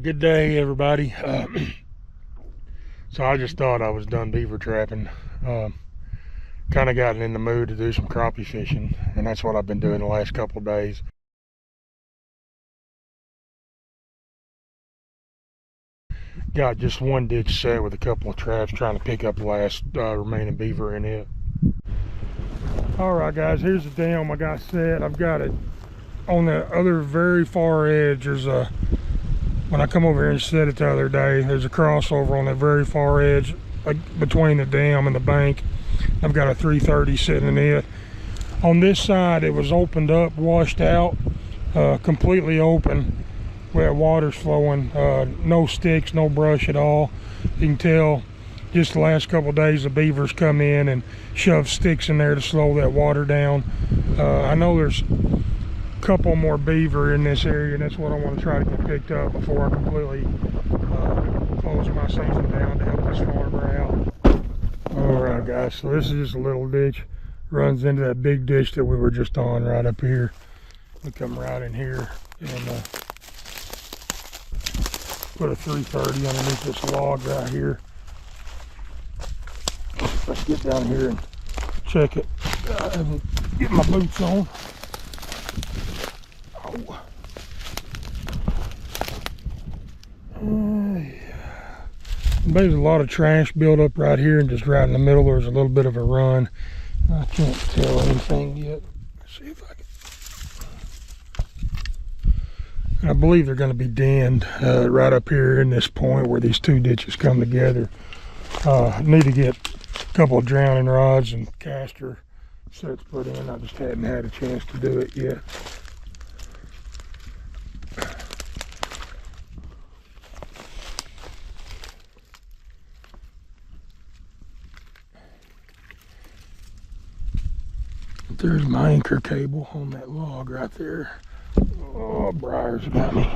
Good day, everybody. So I just thought I was done beaver trapping. Kind of gotten in the mood to do some crappie fishing, and that's what I've been doing the last couple of days. Got just one ditch set with a couple of traps, trying to pick up the last remaining beaver in it. Alright guys, here's the dam I got set. I've got it on the other very far edge. There's a, when I come over here and set it the other day, there's a crossover on the very far edge, like between the dam and the bank. I've got a 330 sitting in it. On this side, it was opened up, washed out, completely open, where water's flowing. No sticks, no brush at all. You can tell just the last couple of days the beavers come in and shove sticks in there to slow that water down. I know there's a couple more beaver in this area, and that's what I want to try to get picked up before I completely close my season down to help this farmer out. Alright guys, so this is just a little ditch, runs into that big ditch that we were just on right up here. We come right in here and put a 330 underneath this log right here. Let's get down here and check it. Get my boots on. Oh. There's a lot of trash built up right here, and just right in the middle there's a little bit of a run. I can't tell anything yet. Let's see if I can. And I believe they're going to be denned right up here in this point where these two ditches come together. I need to get a couple of drowning rods and caster sets put in. I just hadn't had a chance to do it yet. There's my anchor cable on that log right there. Oh, briars got me.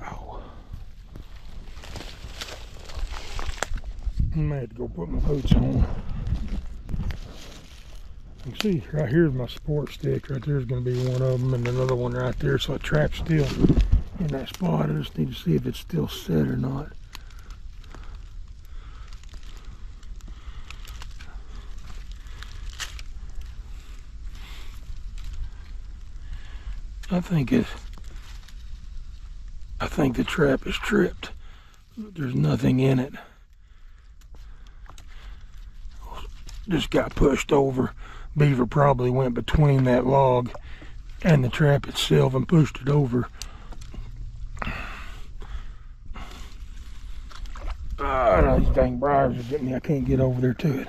Ow. I may have to go put my boots on. You can see right here's my support stick. Right there's going to be one of them, and another one right there. So the trap's still in that spot. I just need to see if it's still set or not. I think the trap is tripped. There's nothing in it. Just got pushed over. Beaver probably went between that log and the trap itself and pushed it over. These dang briars are getting me. I can't get over there to it.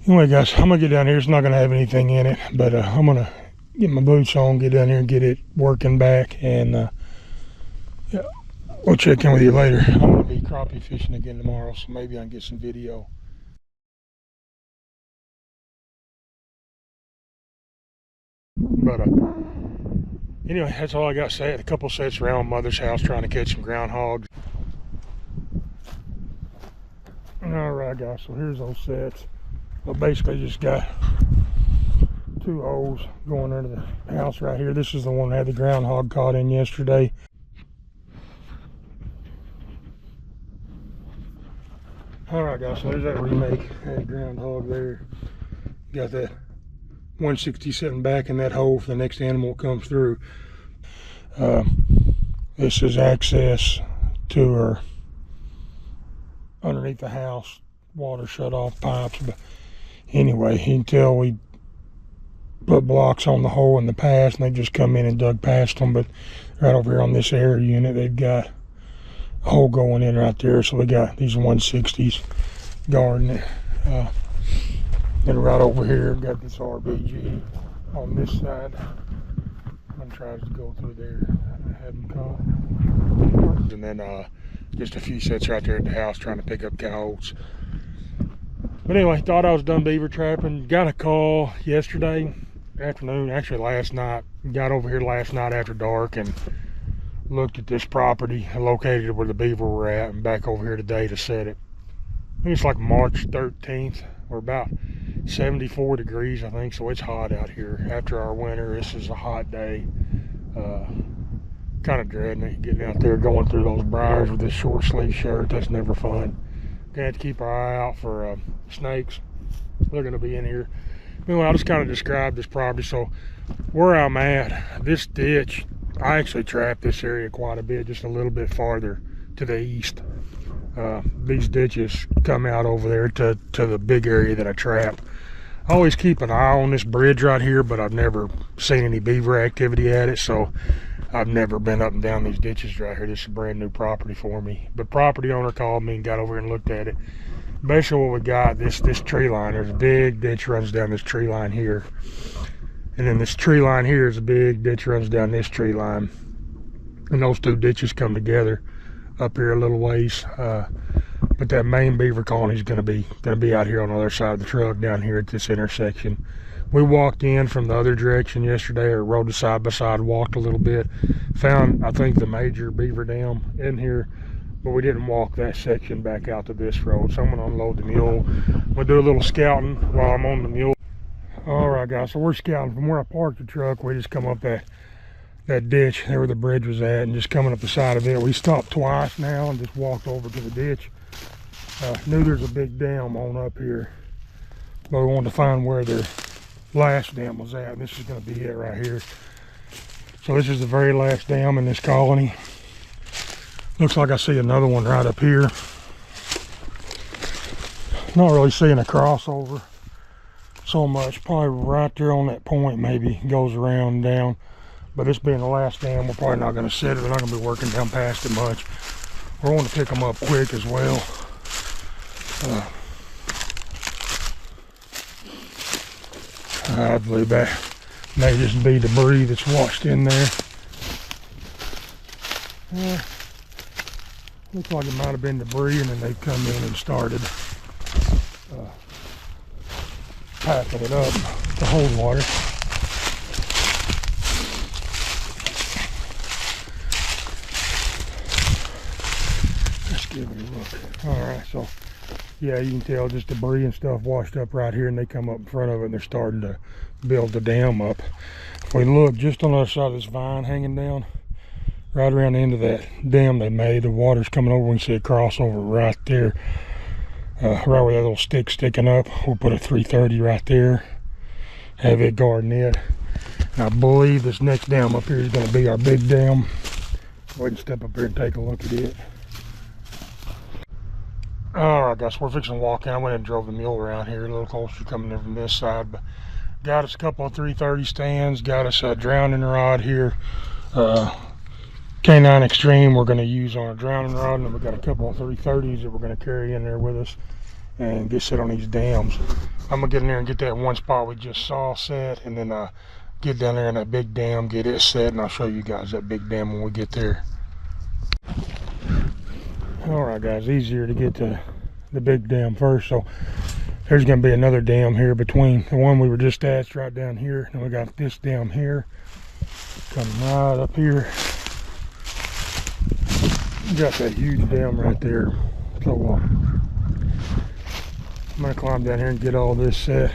Anyway guys, I'm gonna get down here. It's not gonna have anything in it, but I'm gonna get my boots on, get down here and get it working back, and yeah, we'll check in with you later. I'm gonna be crappie fishing again tomorrow, so maybe I can get some video. But anyway, that's all I got to say. I had a couple sets around mother's house trying to catch some groundhogs. Alright guys, so here's those sets. I basically just got two holes going into the house right here. This is the one that had the groundhog caught in yesterday. Alright guys, so there's that remake. That groundhog there. Got that 167 back in that hole for the next animal that comes through. This is access to her underneath the house. Water shut off pipes, but anyway, you can tell we put blocks on the hole in the past, and they just come in and dug past them. But right over here on this air unit, they've got a hole going in right there. So we got these 160s guarding it. And right over here, got this RBG on this side. I'm trying to go through there and have them caught. And then just a few sets right there at the house trying to pick up coyotes. But anyway, thought I was done beaver trapping. Got a call yesterday afternoon, actually last night. Got over here last night after dark and looked at this property located where the beaver were at, and back over here today to set it. I think it's like March 13th. We're about 74 degrees, I think, so it's hot out here. After our winter, this is a hot day. Kind of dreading it, getting out there, going through those briars with this short sleeve shirt. That's never fun. Gonna have to keep our eye out for snakes. They're gonna be in here. Anyway, I'll just kind of describe this property. So where I'm at, this ditch, I actually trapped this area quite a bit, just a little bit farther to the east. These ditches come out over there to the big area that I trap. I always keep an eye on this bridge right here, but I've never seen any beaver activity at it, so I've never been up and down these ditches right here. This is brand new property for me. The property owner called me and got over here and looked at it. Basically what we got, this tree line, there's a big ditch runs down this tree line here. And then this tree line here is a big ditch runs down this tree line. And those two ditches come together up here a little ways. But that main beaver colony is gonna be out here on the other side of the truck down here at this intersection. We walked in from the other direction yesterday, or rode the side by side, walked a little bit, found, I think, the major beaver dam in here, but we didn't walk that section back out to this road. So I'm gonna unload the mule. We'll do a little scouting while I'm on the mule. All right, guys, so we're scouting from where I parked the truck. We just come up that ditch there where the bridge was at, and just coming up the side of it. We stopped twice now and just walked over to the ditch. Knew there's a big dam on up here, but we wanted to find where their last dam was at, and this is going to be it right here. So this is the very last dam in this colony. Looks like I see another one right up here. Not really seeing a crossover so much. Probably right there on that point, maybe goes around and down. But this being the last dam, we're probably not going to set it. We're not going to be working down past it much. We're going to pick them up quick as well. I believe that may just be debris that's washed in there. Looks like it might have been debris, and then they've come in and started packing it up to hold water. Let's give it a look. All right, so yeah, you can tell just debris and stuff washed up right here, and they come up in front of it and they're starting to build the dam up. If we look just on the other side of this vine hanging down, right around the end of that dam they made, the water's coming over. We can see a crossover right there, right where that little stick's sticking up. We'll put a 330 right there, have it guarding it. And I believe this next dam up here is going to be our big dam. Go ahead and step up here and take a look at it. Alright guys, we're fixing to walk in. I went and drove the mule around here a little closer, coming in from this side, but got us a couple of 330 stands, got us a drowning rod here, K9 Extreme we're going to use on a drowning rod, and then we got a couple of 330s that we're going to carry in there with us and get set on these dams. I'm going to get in there and get that one spot we just saw set, and then get down there in that big dam, get it set, and I'll show you guys that big dam when we get there. Alright guys, easier to get to the big dam first. So there's going to be another dam here between the one we were just at, right down here. And we got this dam here coming right up here. We got that huge dam right there. So I'm going to climb down here and get all this set.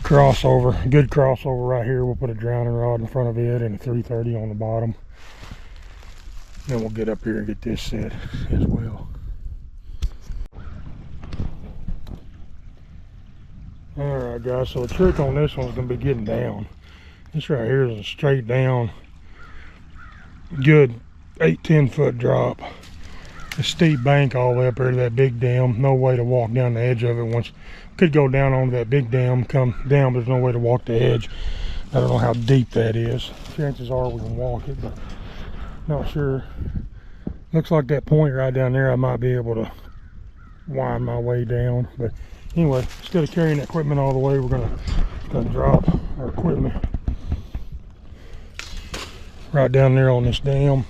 Crossover, good crossover right here. We'll put a drowning rod in front of it and a 330 on the bottom. Then we'll get up here and get this set as well. Alright guys, so the trick on this one's going to be getting down. This right here is a straight down, good 8-10 foot drop. A steep bank all the way up here to that big dam. No way to walk down the edge of it. Once could go down onto that big dam, come down, but there's no way to walk the edge. I don't know how deep that is. Chances are we can walk it, but not sure. Looks like that point right down there, I might be able to wind my way down. But anyway, instead of carrying the equipment all the way, we're gonna drop our equipment right down there on this dam.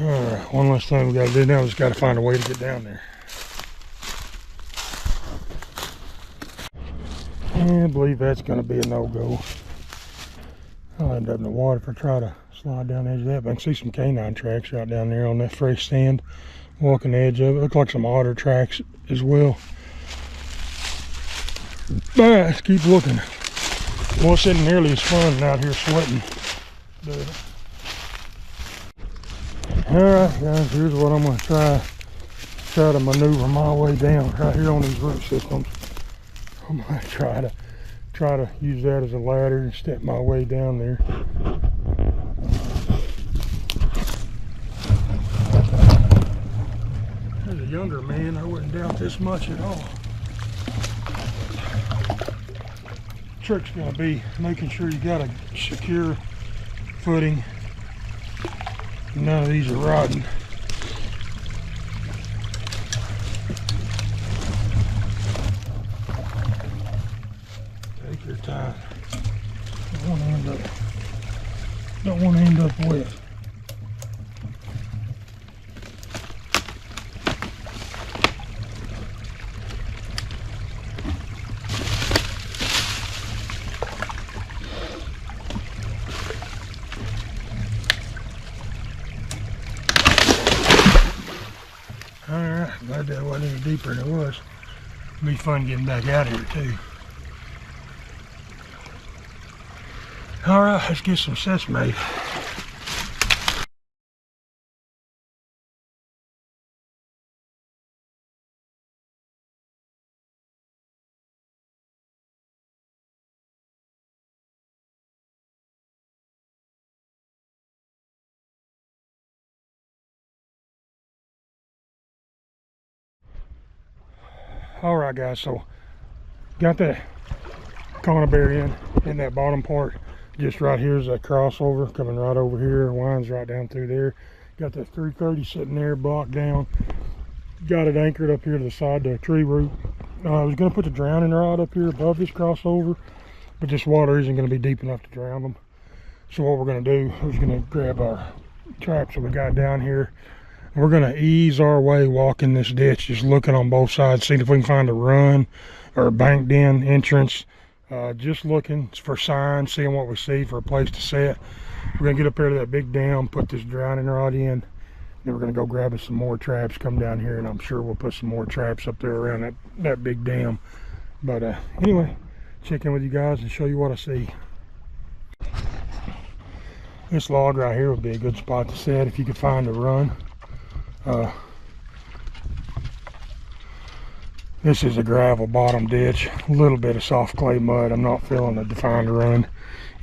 Alright, one last thing we gotta do now is gotta find a way to get down there. And I believe that's going to be a no-go. I'll end up in the water if I try to slide down the edge of that. But I can see some canine tracks right down there on that fresh sand. Walking the edge of it. Look like some otter tracks as well. But let's keep looking. Well, it's isn't nearly as fun out here sweating. Alright guys, here's what I'm going to try to maneuver my way down right here on these root systems. I'm going to try to use that as a ladder and step my way down there. As a younger man, I wouldn't doubt this much at all. Trick's going to be making sure you got a secure footing. None of these are rotting. Take your time. Don't want to end up wet. Alright, glad that wasn't any deeper than it was. It'll be fun getting back out of here too. Alright, let's get some sets made. Alright guys, so got that conibear in that bottom part. Just right here is that crossover coming right over here. Winds right down through there. Got that 330 sitting there blocked down. Got it anchored up here to the side to a tree root. I was going to put the drowning rod up here above this crossover, but this water isn't going to be deep enough to drown them. So what we're going to do is going to grab our traps that we got down here. We're going to ease our way walking this ditch, just looking on both sides, seeing if we can find a run or a banked in entrance. Just looking for signs, seeing what we see for a place to set. We're going to get up there to that big dam, put this drowning rod in. Then we're going to go grab us some more traps, come down here, and I'm sure we'll put some more traps up there around that big dam. But anyway, check in with you guys and show you what I see. This log right here would be a good spot to set if you could find a run. This is a gravel bottom ditch, a little bit of soft clay mud. I'm not feeling a defined run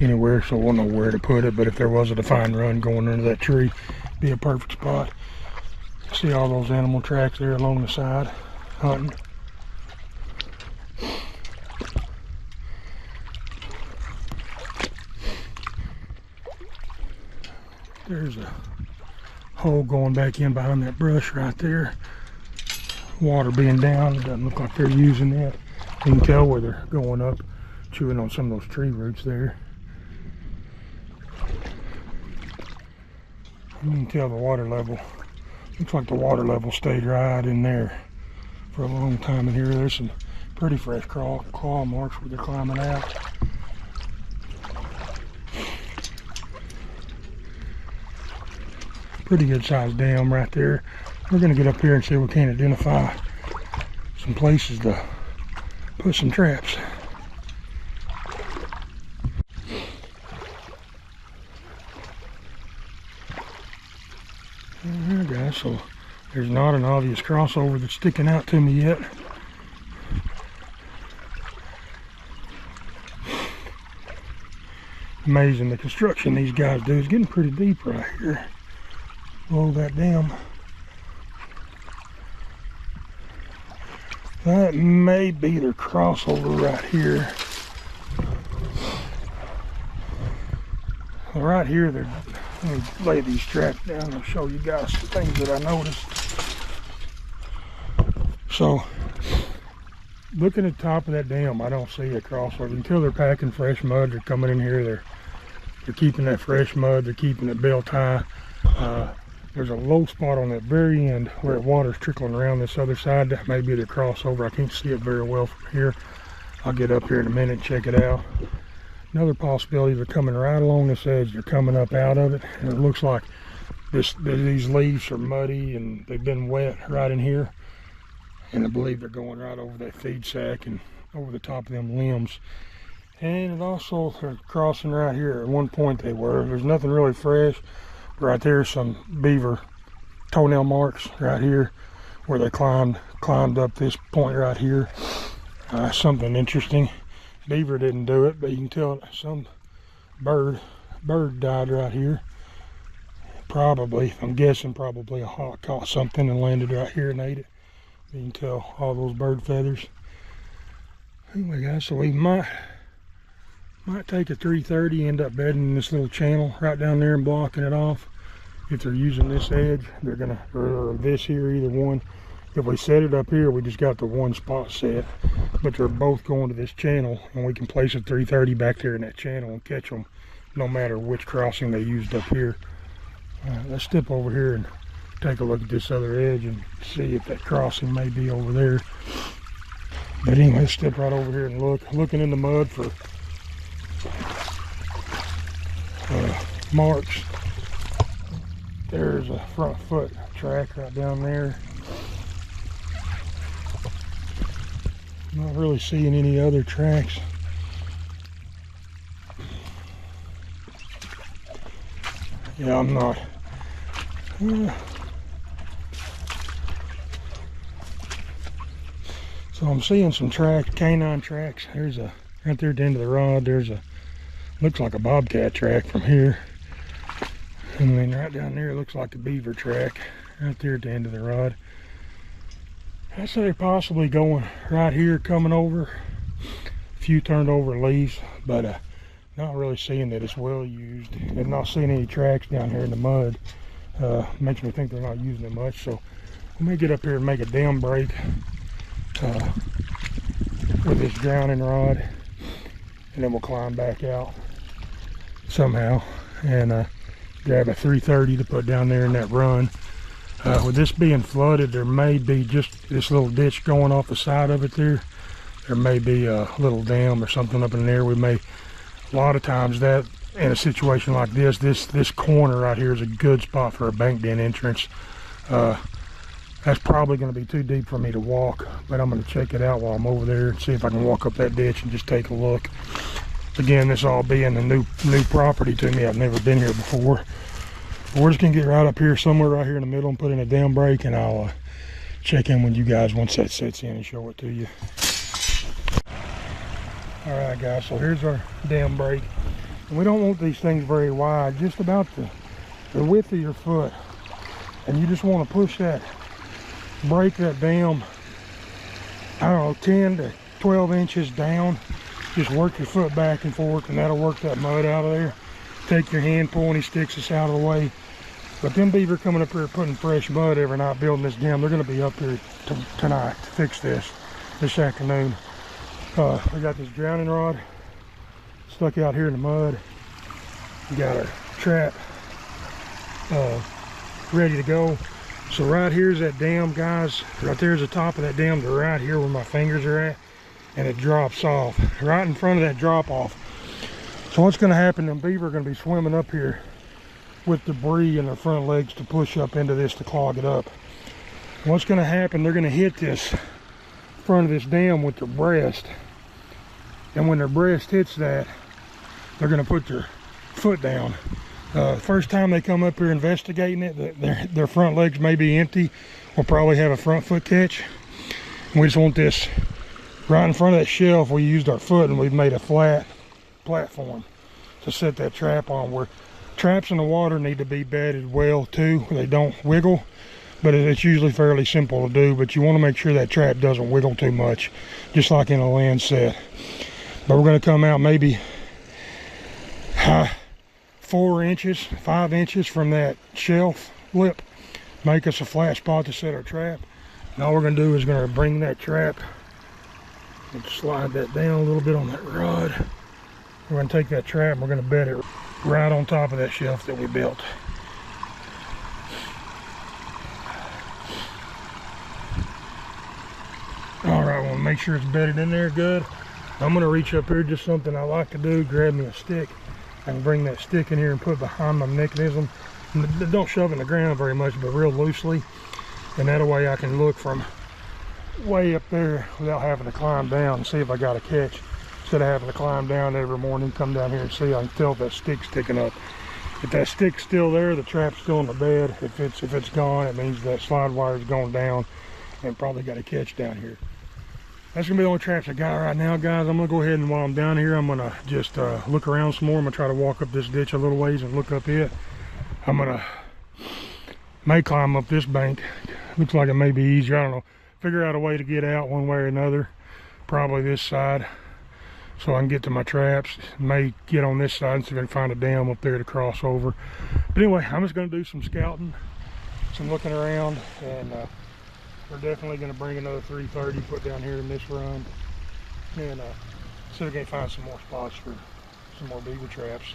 anywhere, so we'll know where to put it. But if there was a defined run going under that tree, it'd be a perfect spot. See all those animal tracks there along the side, hunting. There's a hole going back in behind that brush right there. Water being down, it doesn't look like they're using that. You can tell where they're going up, chewing on some of those tree roots there. You can tell the water level, looks like the water level stayed right in there for a long time in here. There's some pretty fresh claw marks where they're climbing out. Pretty good sized dam right there. We're going to get up here and see if we can identify some places to put some traps. Alright guys, so there's not an obvious crossover that's sticking out to me yet. Amazing the construction these guys do. It's getting pretty deep right here below that dam. That may be their crossover right here. Well, right here, let me lay these traps down and show you guys some things that I noticed. So, looking at the top of that dam, I don't see a crossover. Until they're packing fresh mud, they're coming in here, they're keeping that fresh mud, they're keeping it belt high. There's a low spot on that very end where water's trickling around this other side. That may be the crossover. I can't see it very well from here. I'll get up here in a minute and check it out. Another possibility, they're coming right along this edge. They're coming up out of it, and it looks like these leaves are muddy and they've been wet right in here. And I believe they're going right over that feed sack and over the top of them limbs. And it also, they're crossing right here. At one point they were. There's nothing really fresh. Right there's some beaver toenail marks right here where they climbed up this point right here. Something interesting. Beaver didn't do it, but you can tell some bird died right here. Probably, I'm guessing probably a hawk caught something and landed right here and ate it. You can tell all those bird feathers. Anyway guys, so we might take a 330, end up bedding in this little channel right down there and blocking it off. If they're using this edge, they're gonna, or this here, either one. If we set it up here, we just got the one spot set, but they're both going to this channel, and we can place a 330 back there in that channel and catch them no matter which crossing they used up here. Let's step over here and take a look at this other edge and see if that crossing may be over there. But anyway, let's step right over here and looking in the mud for marks. There's a front foot track right down there. Not really seeing any other tracks. Yeah, I'm not. So I'm seeing some canine tracks. There's right there at the end of the rod, there's looks like a bobcat track from here. And then right down there, it looks like a beaver track right there at the end of the rod. I say possibly going right here, coming over. A few turned over leaves, but not really seeing that it's well used. And not seeing any tracks down here in the mud. Makes me think they're not using it much. So we may get up here and make a dam break with this drowning rod, and then we'll climb back out somehow and grab a 330 to put down there in that run. With this being flooded, there may be just this little ditch going off the side of it there. There may be a little dam or something up in there. We may, a lot of times that in a situation like this corner right here is a good spot for a bank den entrance. That's probably going to be too deep for me to walk, but I'm going to check it out while I'm over there and see if I can walk up that ditch and just take a look. Again, this all being a new property to me. I've never been here before. We're just gonna get right up here somewhere right here in the middle and put in a dam break, and I'll check in with you guys once that sets in and show it to you. All right guys, so here's our dam break, and we don't want these things very wide, just about the width of your foot, and you just want to push that, break that dam, I don't know, 10 to 12 inches down. Just work your foot back and forth, and that'll work that mud out of there. Take your hand, pull any sticks that's out of the way. But them beaver coming up here putting fresh mud every night building this dam, they're going to be up here tonight to fix this afternoon. We got this drowning rod stuck out here in the mud. We got our trap ready to go. So right here's that dam, guys. Right there's the top of that dam to right here where my fingers are at, and it drops off right in front of that drop off. So what's going to happen, them beaver are going to be swimming up here with debris in their front legs to push up into this to clog it up. What's going to happen, they're going to hit this front of this dam with their breast, and when their breast hits that, they're going to put their foot down. First time they come up here investigating it, their front legs may be empty. We'll probably have a front foot catch. We just want this right in front of that shelf. We used our foot and we've made a flat platform to set that trap on. Where traps in the water need to be bedded well too, they don't wiggle, but it's usually fairly simple to do. But you want to make sure that trap doesn't wiggle too much, just like in a land set. But we're going to come out maybe 4 inches, 5 inches from that shelf lip, make us a flat spot to set our trap. And all we're going to do is going to bring that trap and slide that down a little bit on that rod. We're going to take that trap and we're going to bed it right on top of that shelf that we built. All right, we'll make sure it's bedded in there good. I'm gonna reach up here, just something I like to do, grab me a stick. I can bring that stick in here and put it behind my mechanism. Don't shove it in the ground very much, but real loosely. And that way I can look from way up there without having to climb down and see if I got a catch. Instead of having to climb down every morning, come down here and see, I can tell if that stick's sticking up. If that stick's still there, the trap's still in the bed. If it's gone, it means that slide wire's going down and probably got a catch down here. That's gonna be the only traps I got right now, guys. I'm gonna go ahead and while I'm down here, I'm gonna just look around some more. I'm gonna try to walk up this ditch a little ways and look up it. I'm gonna may climb up this bank. Looks like it may be easier. I don't know. Figure out a way to get out one way or another. Probably this side, so I can get to my traps. May get on this side and see if I can find a dam up there to cross over. But anyway, I'm just gonna do some scouting, some looking around, and we're definitely going to bring another 330 put down here in this run, and see if we can find some more spots for some more beaver traps.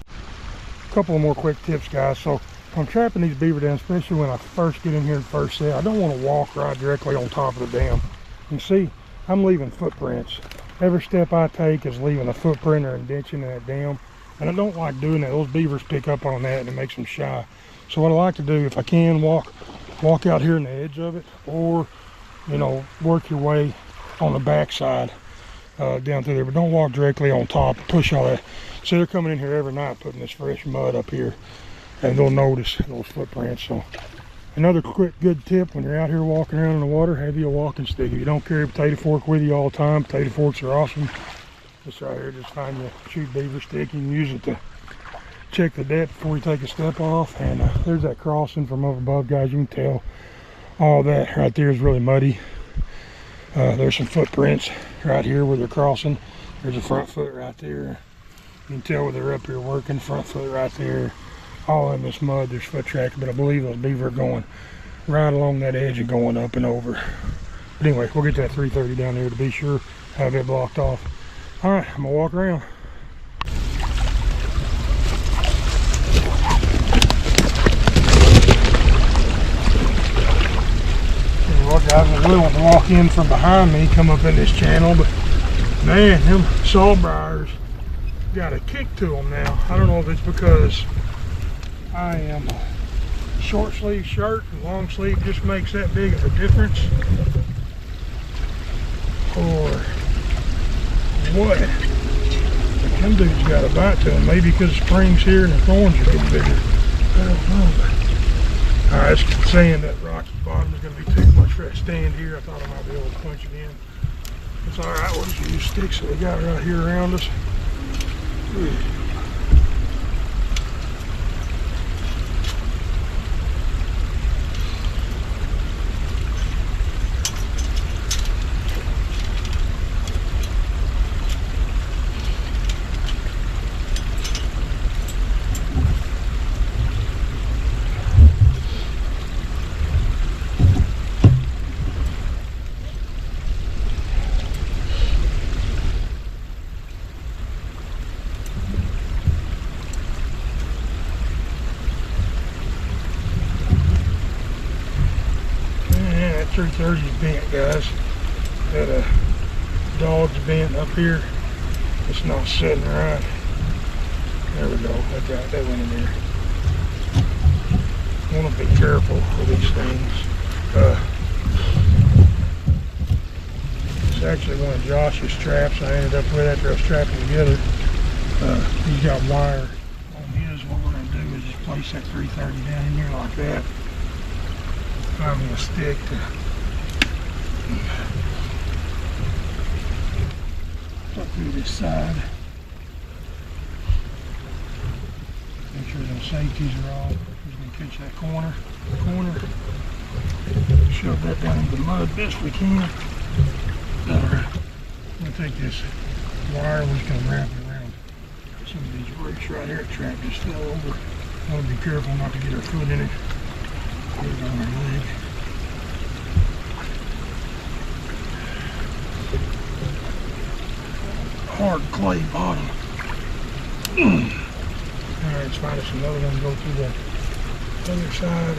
A couple of more quick tips, guys. So if I'm trapping these beaver down, especially when I first get in here and first set, I don't want to walk right directly on top of the dam. You can see I'm leaving footprints. Every step I take is leaving a footprint or indention in that dam, and I don't like doing that. Those beavers pick up on that and it makes them shy. So what I like to do, if I can, walk out here in the edge of it, or you know, work your way on the back side down through there, but don't walk directly on top and push all that. So they're coming in here every night putting this fresh mud up here, and they'll notice those footprints. So another quick good tip when you're out here walking around in the water, have you a walking stick. If you don't carry a potato fork with you all the time, potato forks are awesome. This right here, just find you a chewed beaver stick. You can use it to check the depth before you take a step off. And there's that crossing from up above, guys. You can tell all that right there is really muddy. There's some footprints right here where they're crossing. There's a front foot right there. You can tell where they're up here working. Front foot right there. All in this mud, there's foot tracks, but I believe those beaver are going right along that edge and going up and over. But anyway, we'll get that 330 down there to be sure, have it blocked off. All right, I'm gonna walk around. Guys, I really want to walk in from behind me, come up in this channel, but man, them sawbriars got a kick to them now. I don't know if it's because I am a short sleeve shirt and long sleeve just makes that big of a difference, or what. But them dudes got a bite to them, maybe because the spring's here and the thorns are getting bigger. I don't know. I was saying that rocky bottom is going to be too much for that stand here. I thought I might be able to punch it in. It's all right. We'll just use sticks that we got right here around us. That 330 is bent, guys. That dog's bent up here. It's not sitting right. There we go. That went in there. Want to be careful with these things. It's actually one of Josh's traps I ended up with after I was trapping together. He's got wire on his. What we're going to do is just place that 330 down in here like that. Find me a stick to put through this side. Make sure those safeties are all. Just going to catch that corner. Shove that down into the mud best we can. Alright. I'm going to take this wire, we're just going to wrap it around some of these roots right here. The trap just fell over. I want to be careful not to get our foot in it. Put it on our leg. Hard clay bottom. Alright, let's find us another one, go through the other side.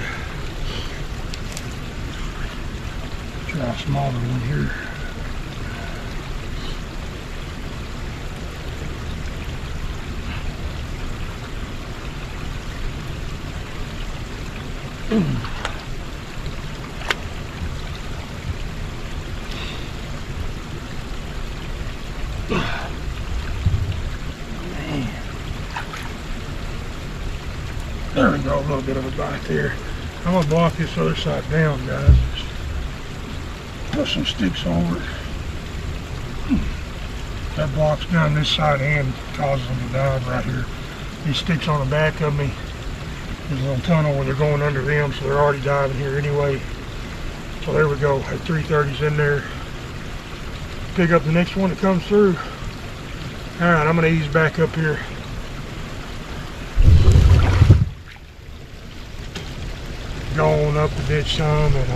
Try a smaller one here. There we go, a little bit of a bite there. I'm gonna block this other side down, guys. Just put some sticks over it. That blocks down this side and causes them to dive right here. These sticks on the back of me, there's a little tunnel where they're going under them, so they're already diving here anyway. So there we go, that 330's in there. Pick up the next one that comes through. All right, I'm gonna ease back up here. Going up the ditch some, and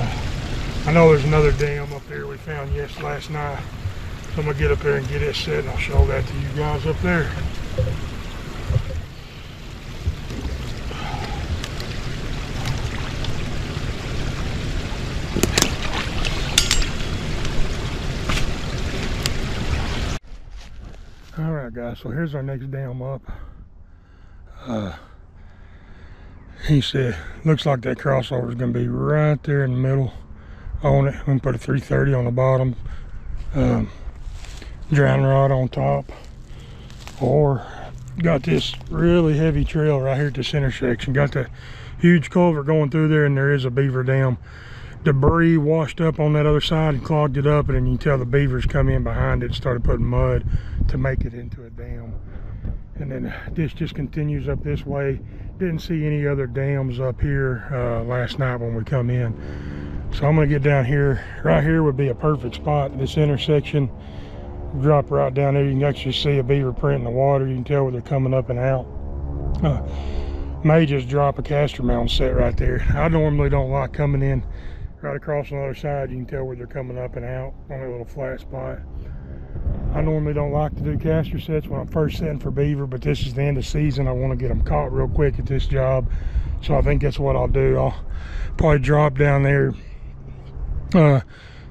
I know there's another dam up there we found last night. So I'm gonna get up there and get it set, and I'll show that to you guys up there. All right, guys, so here's our next dam up. He said, looks like that crossover is going to be right there in the middle on it. I'm going to put a 330 on the bottom, drowning rod on top, or got this really heavy trail right here at this intersection. Got that huge culvert going through there, and there is a beaver dam. Debris washed up on that other side and clogged it up, and then you can tell the beavers come in behind it and started putting mud to make it into a dam. And then this just continues up this way. Didn't see any other dams up here last night when we come in. So I'm gonna get down here. Right here would be a perfect spot. This intersection, drop right down there. You can actually see a beaver print in the water. You can tell where they're coming up and out. May just drop a caster mount set right there. I normally don't like coming in right across on the other side. You can tell where they're coming up and out on a little flat spot. I normally don't like to do caster sets when I'm first setting for beaver, but this is the end of season. I want to get them caught real quick at this job, so I think that's what I'll do. I'll probably drop down there,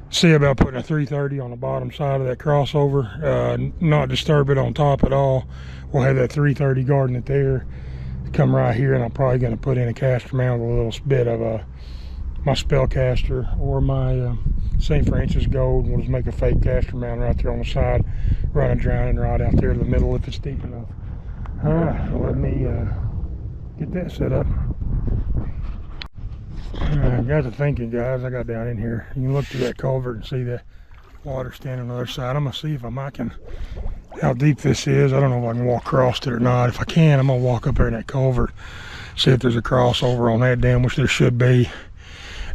see about putting a 330 on the bottom side of that crossover, not disturb it on top at all. We'll have that 330 guarding it there. Come right here, and I'm probably going to put in a caster mount with a little bit of my spellcaster or my St. Francis Gold. We'll just make a fake caster mount right there on the side, run a drowning rod out there in the middle if it's deep enough. All right, so let me get that set up. All right, got to thinking, guys. I got down in here. You can look through that culvert and see the water standing on the other side. I'm gonna see if I can, how deep this is. I don't know if I can walk across it or not. If I can, I'm gonna walk up there in that culvert, see if there's a crossover on that dam, which there should be.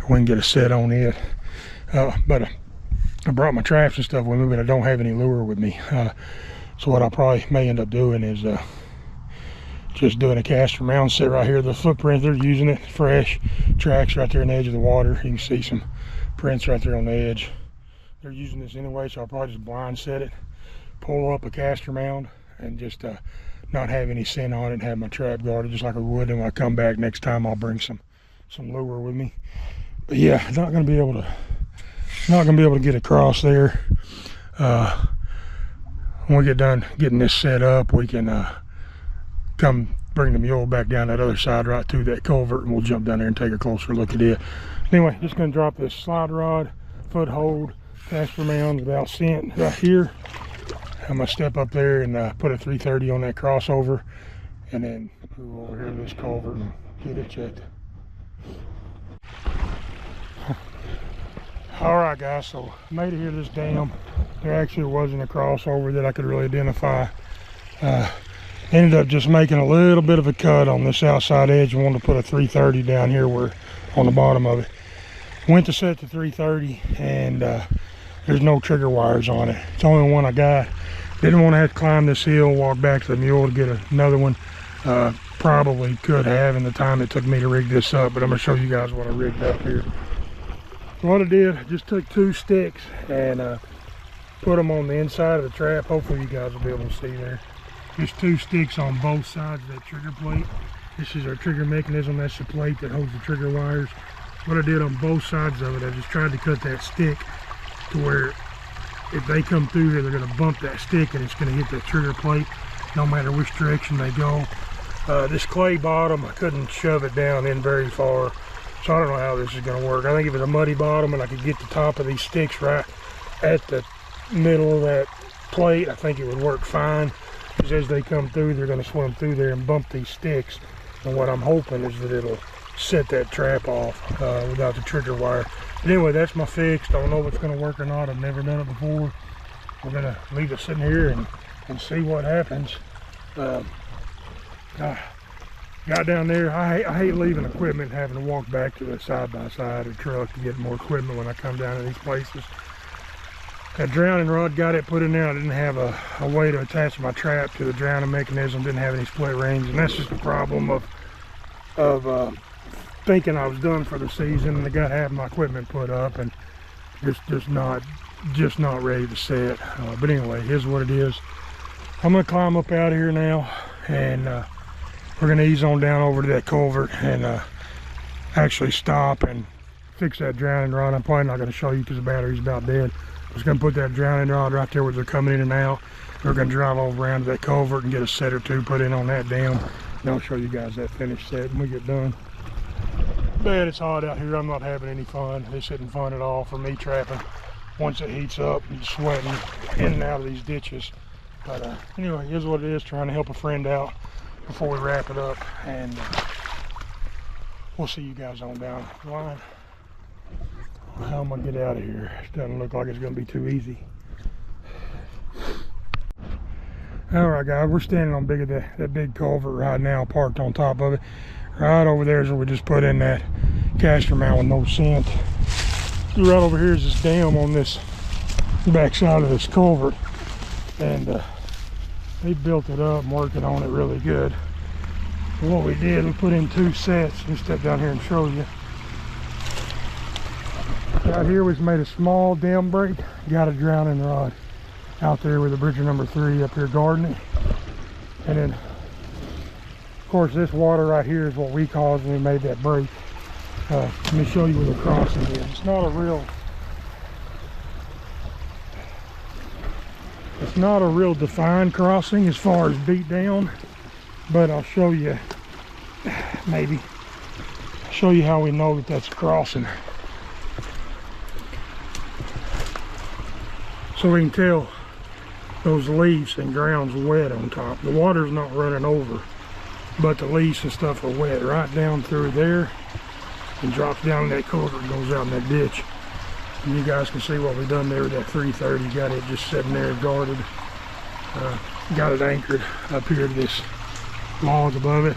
We can get a set on it. But I brought my traps and stuff with me, but I don't have any lure with me. So what I probably may end up doing is just doing a caster mount set right here. The footprint, they're using it fresh. Tracks right there on the edge of the water. You can see some prints right there on the edge. They're using this anyway, so I'll probably just blind set it, pull up a caster mount, and just not have any scent on it, and have my trap guarded just like I would. And when I come back next time, I'll bring some lure with me. But yeah, not gonna be able to get across there. When we get done getting this set up, we can come bring the mule back down that other side right through that culvert, and we'll jump down there and take a closer look at it. Anyway, just gonna drop this slide rod, foothold, caster mount without scent right here. I'm gonna step up there and put a 330 on that crossover, and then move over here to this culvert and get it checked. All right, guys, so made it here to this dam. There actually wasn't a crossover that I could really identify. Ended up just making a little bit of a cut on this outside edge and wanted to put a 330 down here where on the bottom of it. Went to set the 330, and there's no trigger wires on it. It's the only one I got. Didn't want to have to climb this hill, walk back to the mule to get another one. Probably could have in the time it took me to rig this up, but I'm gonna show you guys what I rigged up here. So what I did, I just took 2 sticks and put them on the inside of the trap. Hopefully you guys will be able to see there. Just 2 sticks on both sides of that trigger plate. This is our trigger mechanism. That's the plate that holds the trigger wires. What I did on both sides of it, I just tried to cut that stick to where if they come through here, they're going to bump that stick and it's going to hit that trigger plate no matter which direction they go. This clay bottom, I couldn't shove it down in very far. So I don't know how this is gonna work. I think if it's a muddy bottom and I could get the top of these sticks right at the middle of that plate, I think it would work fine. Because as they come through, they're gonna swim through there and bump these sticks. And what I'm hoping is that it'll set that trap off without the trigger wire. But anyway, that's my fix. Don't know if it's gonna work or not. I've never done it before. We're gonna leave it sitting here and see what happens. Got down there. I hate leaving equipment and having to walk back to the side-by-side or truck to get more equipment when I come down to these places. That drowning rod got it put in there. I didn't have a way to attach my trap to the drowning mechanism. Didn't have any split rings, and that's just the problem of thinking I was done for the season, and I got half my equipment put up and just not ready to set. But anyway, here's what it is. I'm gonna climb up out of here now, and we're gonna ease on down over to that culvert and actually stop and fix that drowning rod. I'm probably not gonna show you because the battery's about dead. I'm just gonna put that drowning rod right there where they're coming in and out. We're gonna drive over around to that culvert and get a set or two put in on that dam. And I'll show you guys that finished set when we get done. Man, it's hot out here. I'm not having any fun. This isn't fun at all for me trapping. Once it heats up and sweating in and out of these ditches. But anyway, here's what it is, trying to help a friend out before we wrap it up. And we'll see you guys on down the line. How am I gonna get out of here? It doesn't look like it's gonna be too easy. All right, guys, we're standing on that big culvert right now, parked on top of it. Right over there is where we just put in that caster mount with no scent. Right over here is this dam on this back side of this culvert, and they built it up and working on it really good. And what we did, we put in 2 sets. Let me step down here and show you. Right here we've made a small dam break, got a drowning rod out there with the bridger number 3 up here guarding it. And then of course this water right here is what we caused when we made that break. Let me show you where the crossing is. It's not a real defined crossing as far as beat down, but I'll show you, maybe show you how we know that that's a crossing. So we can tell those leaves and ground's wet on top. The water's not running over, but the leaves and stuff are wet right down through there and drops down in that culvert and goes out in that ditch. And you guys can see what we've done there with that 330. Got it just sitting there guarded. Got it anchored up here to this log above it.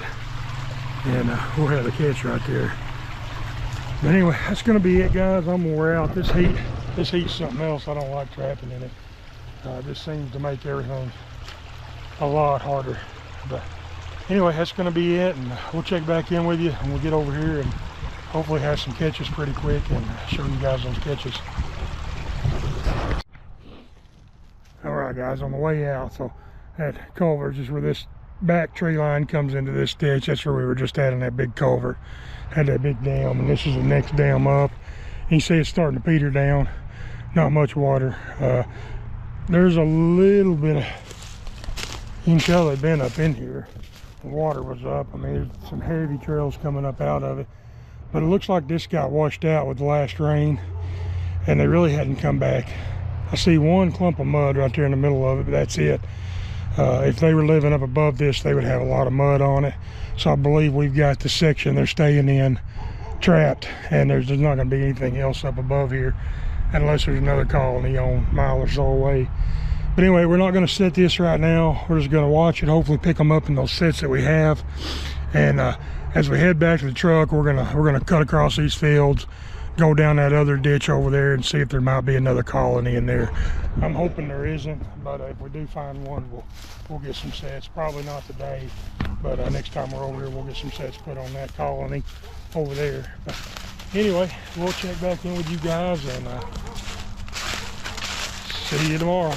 And we'll have a catch right there. But anyway, that's gonna be it, guys. I'm gonna wear out. This heat's something else. I don't like trapping in it. This seems to make everything a lot harder. But anyway, that's gonna be it, and we'll check back in with you and we'll get over here and hopefully have some catches pretty quick and show you guys those catches. All right, guys, on the way out, so that culvert is where this back tree line comes into this ditch. That's where we were just at in that big culvert. Had that big dam, and this is the next dam up. You see it's starting to peter down. Not much water. There's a little bit of, you can tell they've been up in here. The water was up. I mean, there's some heavy trails coming up out of it. But it looks like this got washed out with the last rain, and they really hadn't come back. I see one clump of mud right there in the middle of it, but that's it. If they were living up above this, they would have a lot of mud on it. So I believe we've got the section they're staying in trapped, and there's not going to be anything else up above here unless there's another colony on a mile or so away. But anyway, we're not going to set this right now. We're just going to watch it, hopefully pick them up in those sets that we have. And as we head back to the truck, we're gonna cut across these fields, go down that other ditch over there and see if there might be another colony in there. I'm hoping there isn't, but if we do find one, we'll get some sets. Probably not today, but next time we're over here, we'll get some sets put on that colony over there. But anyway, we'll check back in with you guys and see you tomorrow.